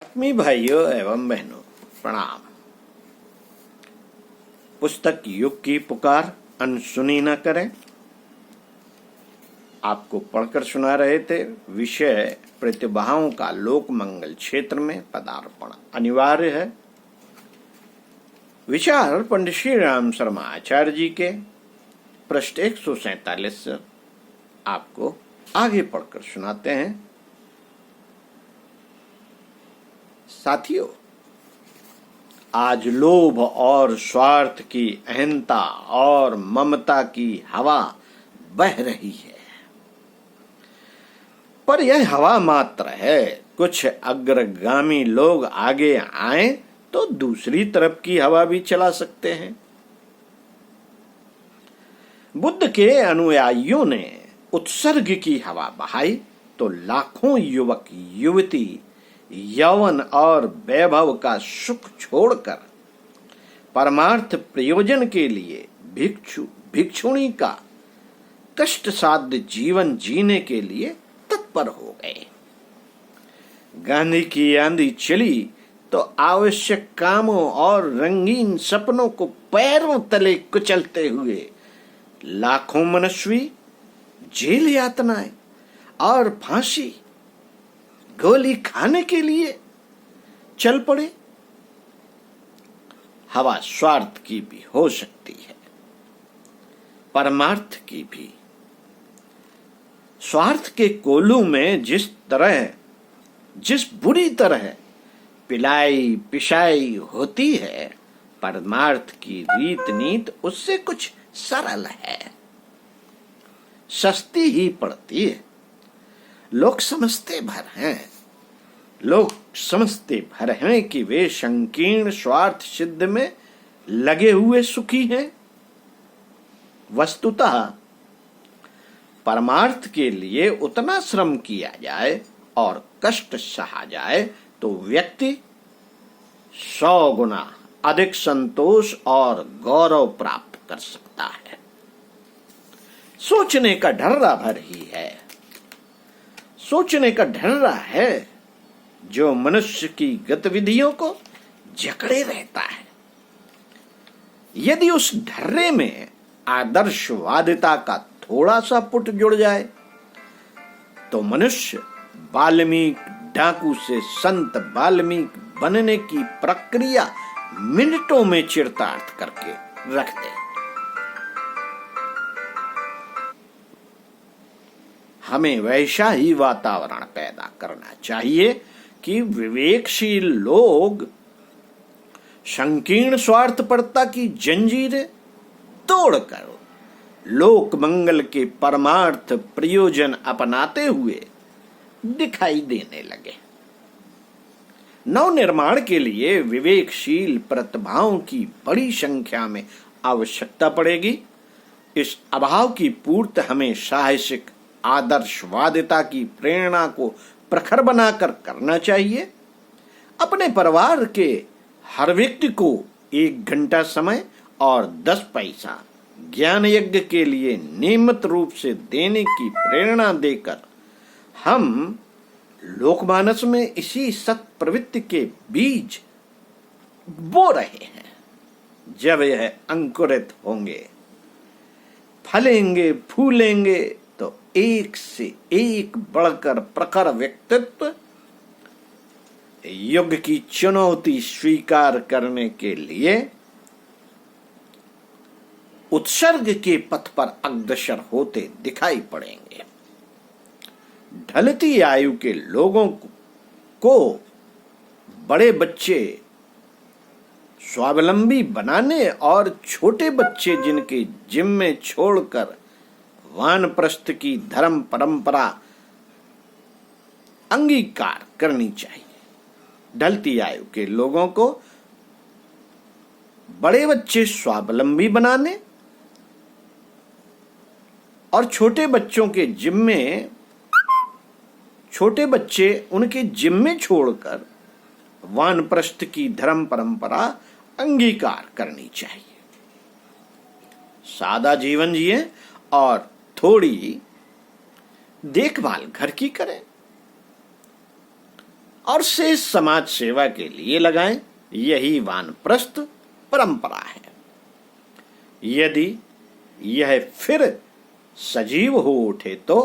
आत्मीय भाइयों एवं बहनों, प्रणाम। पुस्तक युग की पुकार अनसुनी न करें, आपको पढ़कर सुना रहे थे। विषय प्रतिभाओं का लोक मंगल क्षेत्र में पदार्पण अनिवार्य है। विचार पंडित श्री राम शर्मा आचार्य जी के। पृष्ठ 147 से आपको आगे पढ़कर सुनाते हैं। साथियों, आज लोभ और स्वार्थ की अहंता और ममता की हवा बह रही है, पर यह हवा मात्र है। कुछ अग्रगामी लोग आगे आए तो दूसरी तरफ की हवा भी चला सकते हैं। बुद्ध के अनुयायियों ने उत्सर्ग की हवा बहाई तो लाखों युवक युवती यौवन और वैभव का सुख छोड़कर परमार्थ प्रयोजन के लिए भिक्षुणी का कष्ट साध्य जीवन जीने के लिए तत्पर हो गए। गांधी की आंधी चली तो आवश्यक कामों और रंगीन सपनों को पैरों तले कुचलते हुए लाखों मनस्वी जेल यातनाएं और फांसी गोली खाने के लिए चल पड़े। हवा स्वार्थ की भी हो सकती है, परमार्थ की भी। स्वार्थ के कोलू में जिस बुरी तरह पिलाई पिशाई होती है, परमार्थ की रीत नीत उससे कुछ सरल है, सस्ती ही पड़ती है। लोग समझते भर हैं कि वे संकीर्ण स्वार्थ सिद्ध में लगे हुए सुखी हैं। वस्तुतः परमार्थ के लिए उतना श्रम किया जाए और कष्ट सहा जाए तो व्यक्ति 100 गुना अधिक संतोष और गौरव प्राप्त कर सकता है। सोचने का ढर्रा भर ही है, सोचने का ढर्रा है जो मनुष्य की गतिविधियों को जकड़े रहता है। यदि उस ढर्रे में आदर्शवादिता का थोड़ा सा पुट जुड़ जाए तो मनुष्य वाल्मीकि डाकू से संत वाल्मीकि बनने की प्रक्रिया मिनटों में चरितार्थ करके रख दे। हमें वैसा ही वातावरण पैदा करना चाहिए कि विवेकशील लोग संकीर्ण स्वार्थपरता की जंजीरें तोड़कर लोक मंगल के परमार्थ प्रयोजन अपनाते हुए दिखाई देने लगे। नव निर्माण के लिए विवेकशील प्रतिभाओं की बड़ी संख्या में आवश्यकता पड़ेगी। इस अभाव की पूर्ति हमें साहसिक आदर्शवादिता की प्रेरणा को प्रखर बनाकर करना चाहिए। अपने परिवार के हर व्यक्ति को 1 घंटा समय और 10 पैसा ज्ञान यज्ञ के लिए नियमित रूप से देने की प्रेरणा देकर हम लोकमानस में इसी सत प्रवृत्ति के बीज बो रहे हैं। जब यह अंकुरित होंगे, फलेंगे, फूलेंगे तो एक से एक बढ़कर प्रखर व्यक्तित्व युग की चुनौती स्वीकार करने के लिए उत्सर्ग के पथ पर अग्रसर होते दिखाई पड़ेंगे। ढलती आयु के लोगों को बड़े बच्चे स्वावलंबी बनाने और छोटे बच्चे जिनके जिम्मे छोड़कर वानप्रस्थ की धर्म परंपरा अंगीकार करनी चाहिए। ढलती आयु के लोगों को बड़े बच्चे स्वावलंबी बनाने और छोटे बच्चे उनके जिम्मे छोड़कर वानप्रस्थ की धर्म परंपरा अंगीकार करनी चाहिए। सादा जीवन जिए और थोड़ी देखभाल घर की करें और शेष समाज सेवा के लिए लगाएं। यही वानप्रस्थ परंपरा है। यदि यह फिर सजीव हो उठे तो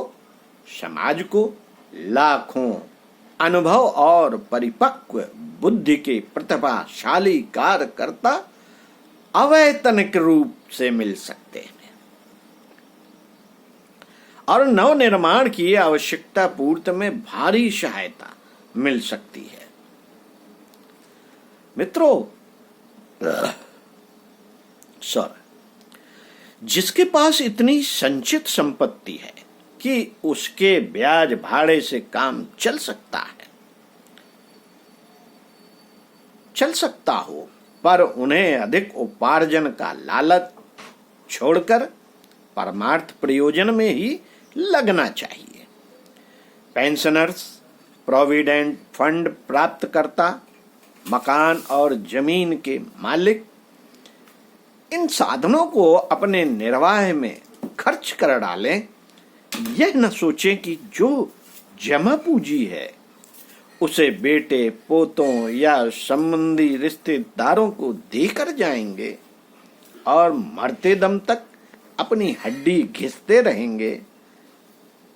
समाज को लाखों अनुभव और परिपक्व बुद्धि के प्रतिभाशाली कार्यकर्ता अवैतनिक रूप से मिल सकते हैं और नवनिर्माण की आवश्यकता पूर्ति में भारी सहायता मिल सकती है। मित्रों, जिसके पास इतनी संचित संपत्ति है कि उसके ब्याज भाड़े से काम चल सकता हो, पर उन्हें अधिक उपार्जन का लालच छोड़कर परमार्थ प्रयोजन में ही लगना चाहिए। पेंशनर्स, प्रोविडेंट फंड प्राप्तकर्ता, मकान और जमीन के मालिक इन साधनों को अपने निर्वाह में खर्च कर डालें। यह न सोचें कि जो जमा पूंजी है उसे बेटे, पोतों या संबंधी रिश्तेदारों को देकर जाएंगे और मरते दम तक अपनी हड्डी घिसते रहेंगे।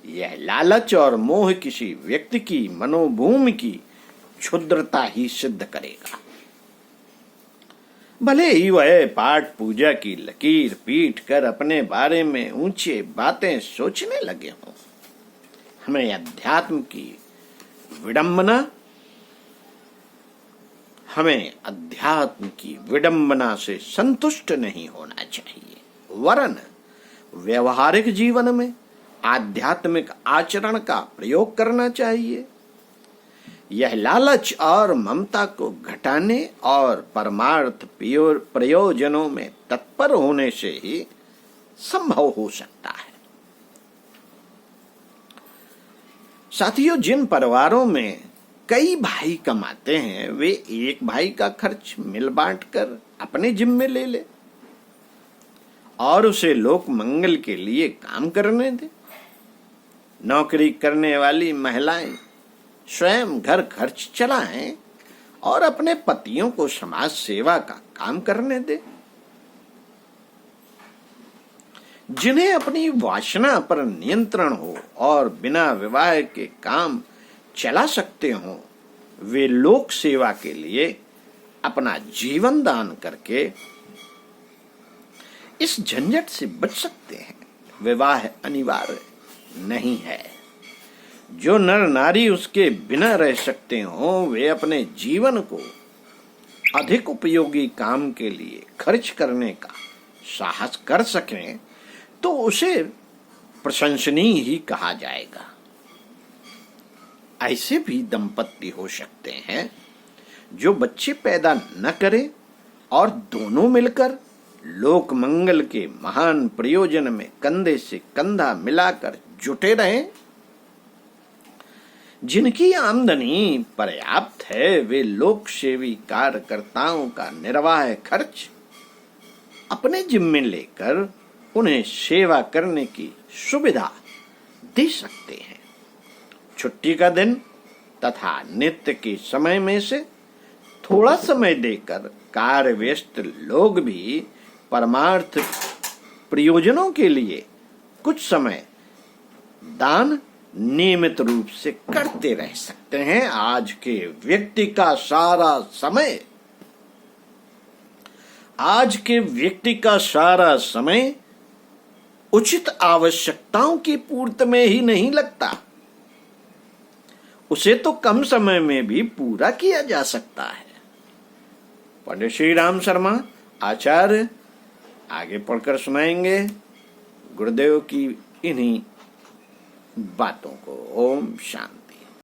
यह लालच और मोह किसी व्यक्ति की मनोभूमि की क्षुद्रता ही सिद्ध करेगा। भले ही वह पाठ पूजा की लकीर पीट कर अपने बारे में ऊंचे बातें सोचने लगे हों, हमें अध्यात्म की विडंबना से संतुष्ट नहीं होना चाहिए, वरन व्यवहारिक जीवन में आध्यात्मिक आचरण का प्रयोग करना चाहिए। यह लालच और ममता को घटाने और परमार्थ प्रयोजनों में तत्पर होने से ही संभव हो सकता है। साथियों, जिन परिवारों में कई भाई कमाते हैं, वे एक भाई का खर्च मिल बांट कर अपने जिम्मे ले ले और उसे लोक मंगल के लिए काम करने दे। नौकरी करने वाली महिलाएं स्वयं घर खर्च चलाएं और अपने पतियों को समाज सेवा का काम करने दे। जिन्हें अपनी वासना पर नियंत्रण हो और बिना विवाह के काम चला सकते हो, वे लोक सेवा के लिए अपना जीवन दान करके इस झंझट से बच सकते हैं। विवाह अनिवार्य नहीं है। जो नर नारी उसके बिना रह सकते हो, वे अपने जीवन को अधिक उपयोगी काम के लिए खर्च करने का साहस कर सकें तो उसे प्रशंसनीय ही कहा जाएगा। ऐसे भी दंपत्ति हो सकते हैं जो बच्चे पैदा न करें और दोनों मिलकर लोक मंगल के महान प्रयोजन में कंधे से कंधा मिलाकर जुटे रहें। जिनकी आमदनी पर्याप्त है, वे लोक सेवी कार्यकर्ताओं का निर्वाह खर्च अपने जिम्मे लेकर उन्हें सेवा करने की सुविधा दे सकते हैं। छुट्टी का दिन तथा नित्य के समय में से थोड़ा समय देकर कार्य व्यस्त लोग भी परमार्थ प्रयोजनों के लिए कुछ समय दान नियमित रूप से करते रह सकते हैं। आज के व्यक्ति का सारा समय उचित आवश्यकताओं की पूर्ति में ही नहीं लगता, उसे तो कम समय में भी पूरा किया जा सकता है। पंडित श्री राम शर्मा आचार्य आगे पढ़कर सुनाएंगे गुरुदेव की इन्हीं बातों को। ओम शांति।